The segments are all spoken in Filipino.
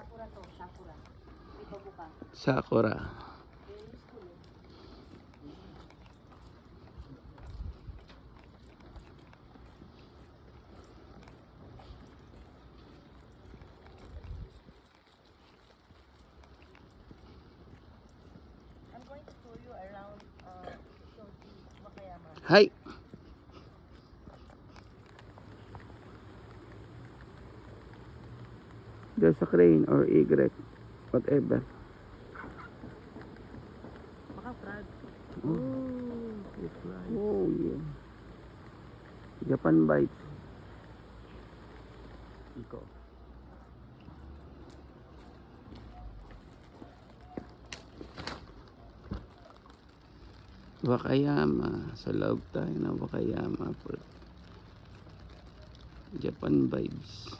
Sakura to, Sakura. Ito buka. Sakura. I'm going to show you around Shoji, Wakayama. Hi. There's a crane or egret, whatever. Baka frog. Oh yeah. Japan bites. Iko. Wakayama. Sa loob tayo ng Wakayama. Japan vibes.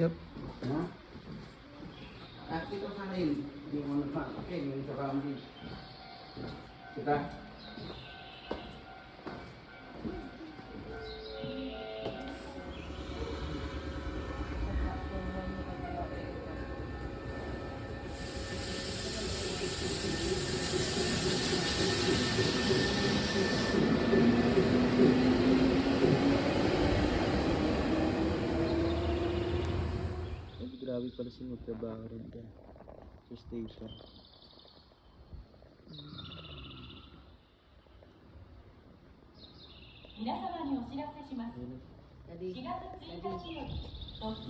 Yep. Ha? At ito ka rin. Hindi mo nagpapake. Yung sa kami. Kita. Grabe pala si magtrabaho rin dyan sa station.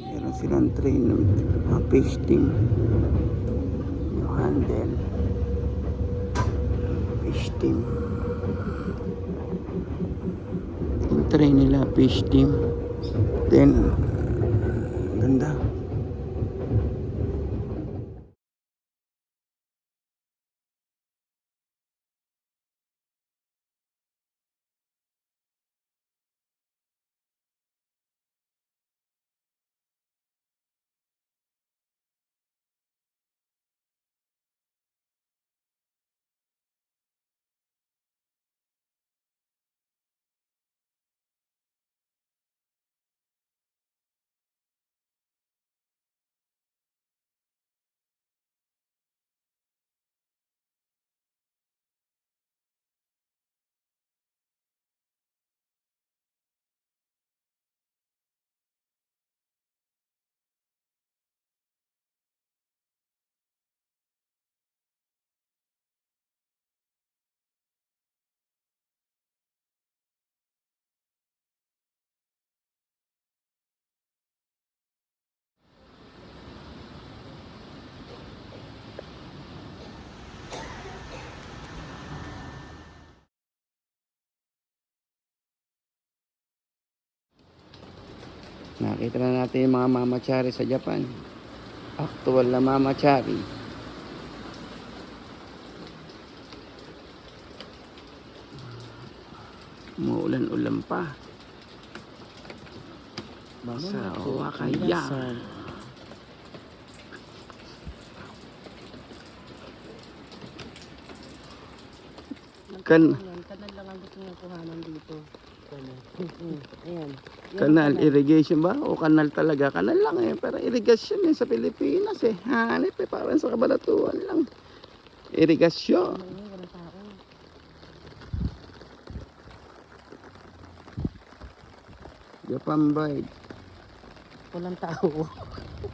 Meron silang train ng fish team. Yung handle. Fish team. Yung train nila fish team. Then, ganda. Nakita na natin yung mga mamachari sa Japan. Actual na mamachari. Umuulan-ulan pa. Sa Wakayama. Kanal lang ang gusto niyang kuhanan dito. Ayan. Kanal, irrigation ba? O kanal talaga? Kanal lang eh. Pero irrigation eh sa Pilipinas eh. Hanip eh. Parang sa Kabanatuan lang. Irrigation. Japan Bite. Walang tao.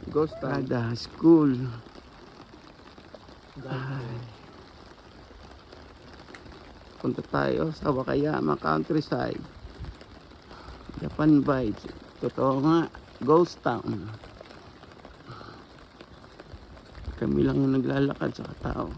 Ghost Tada School. Ay. punta tayo sa Wakayama countryside. Japan vibes. Totoo nga, ghost town. Kami lang yung naglalakad sa tao.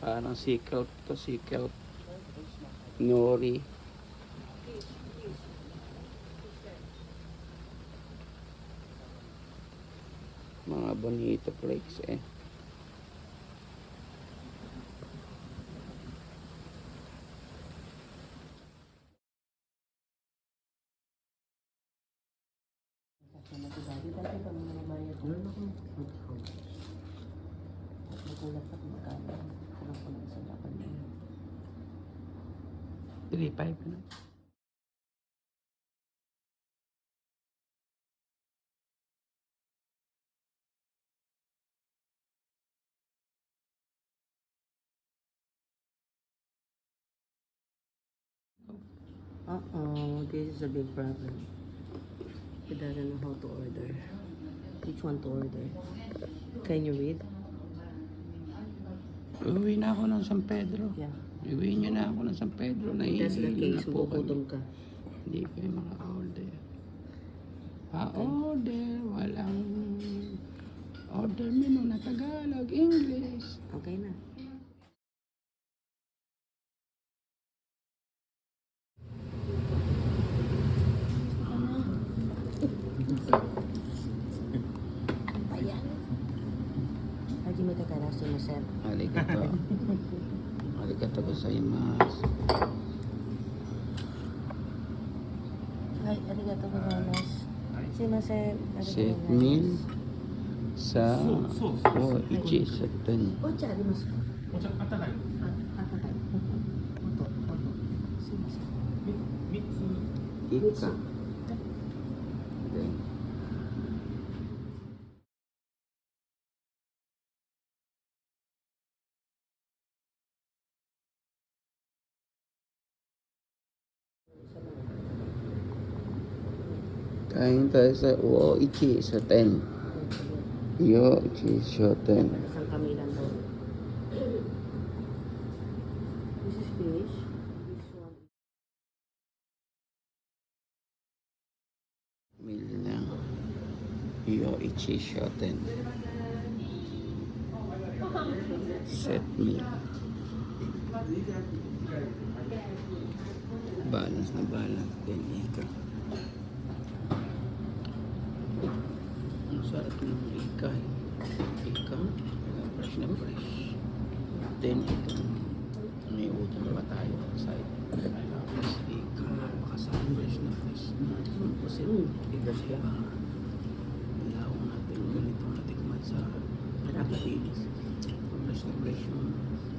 Parang seakelp to, seakelp. Nori. Mga bonito flakes eh. Three five na. This is a big problem. He doesn't know how to order. Which one to order? Can you read? Uwi na ako ng San Pedro. Yeah. Uwi niyo na ako ng San Pedro. That's the Nahihilo na case. po kami. Magugutom ka. Hindi kayo maka-order. Pa-order. Walang order menu na Tagalog, English. Okay na. Hajime sir. Arigato. Arigato gozaimasu. Ay, arigato gozaimasu. Sumimasen. Set meal sa ichi setten. Ocha arimasu ka? お茶あったかい。あ、温かい。ほんと。すいません。三つ。 Ika. Then, kain tayo sa Uoichi Shoten. Uoichi Shoten. Isang kami lang daw. This is fish. This one. Meal lang. Uoichi Shoten. Set meal. Balance na balance din, Ika. Ang sarap ng Ika. Ikaw, fresh na fresh. Then ito, may utang pa tayo outside. Tapos ikaw, napakasarap fresh na fresh. Kasi, Ikas siya. Wala akong natin ganito natikman sa Pilipinas. Fresh na fresh yung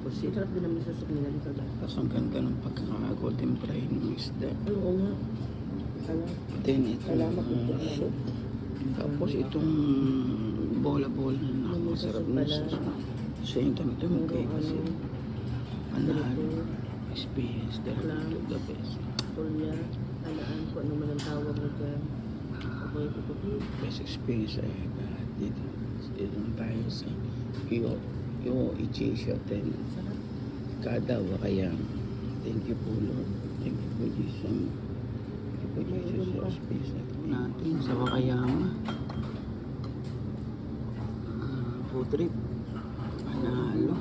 kasi sarap din naman sa sukmina dito dahil. tapos ang ganda ng pagka-golden fry ng isda. Oo nga. Ano? Then ito, Salamat po. soup. Tapos itong bola-bola na masarap na sauce. Same time ito magkaiba sila. Panalo. Experience talaga the best. Tulya, alaan ko ano man ang tawag mo dyan. Ako yung kukupi. Best experience I ever had dito. Dito na tayo sa Ichi Hotel. Sarap. Kada Wakayama. Thank you po Lord. Thank you po Jesus. Thank you po Jesus sa space natin sa Wakayama. Food trip. Panalo.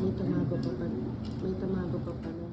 May tamago pa pa. May tamago pa pa na.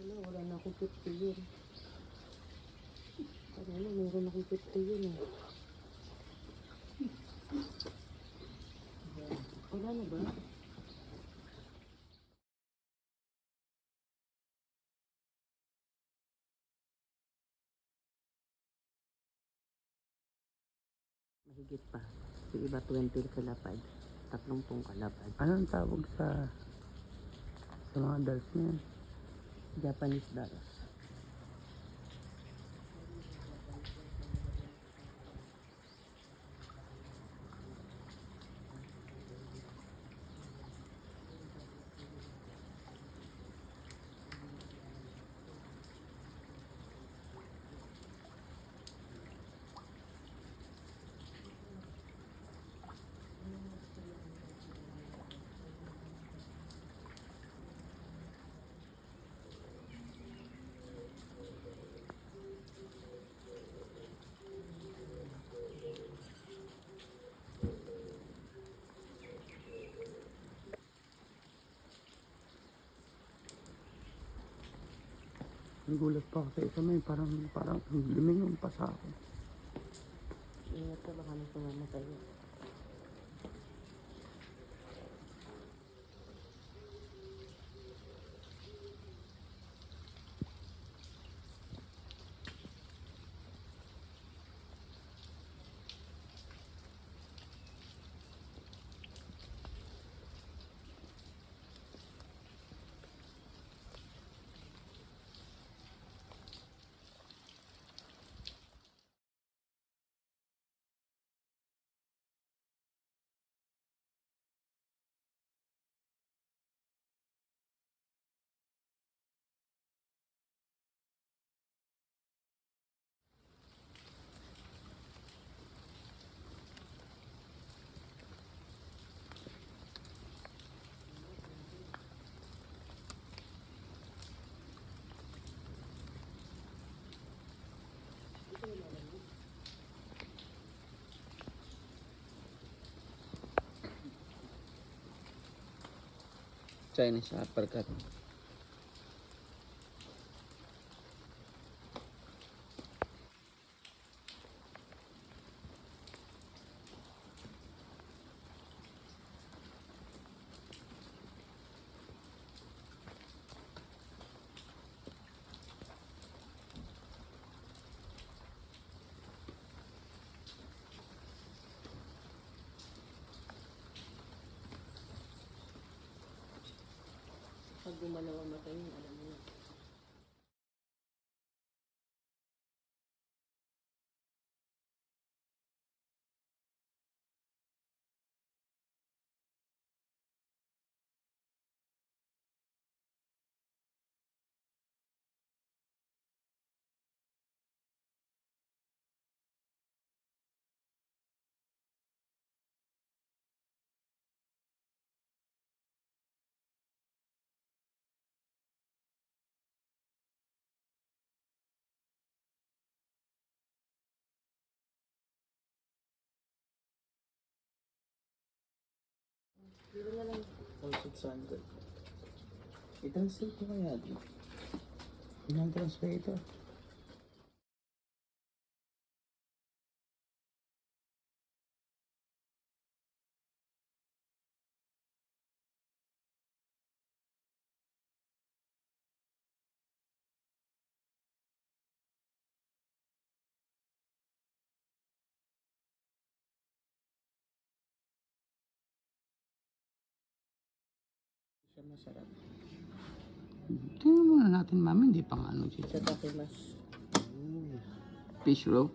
Wala na akong 50 yun. Ano, meron akong 50 yun eh. Wala na ba? Mahigit pa. Yung iba 20 kalapad. 30 kalapad. Anong tawag sa mga dolls na yan? Japanese dolls. Nagulat pa ako sa isa may parang lumingon pa sa akin. Ingat ka baka may sumama sa'yo. Chinese uppercut. gumalaw ang mata niyo, alam mo na. Dito na lang. Oh, 600. I-translate ko kaya din. Yun ang translator. Siya masarap. Tingnan muna natin, mami. Hindi pa nga ano siya. Sa takimas. Fish roe.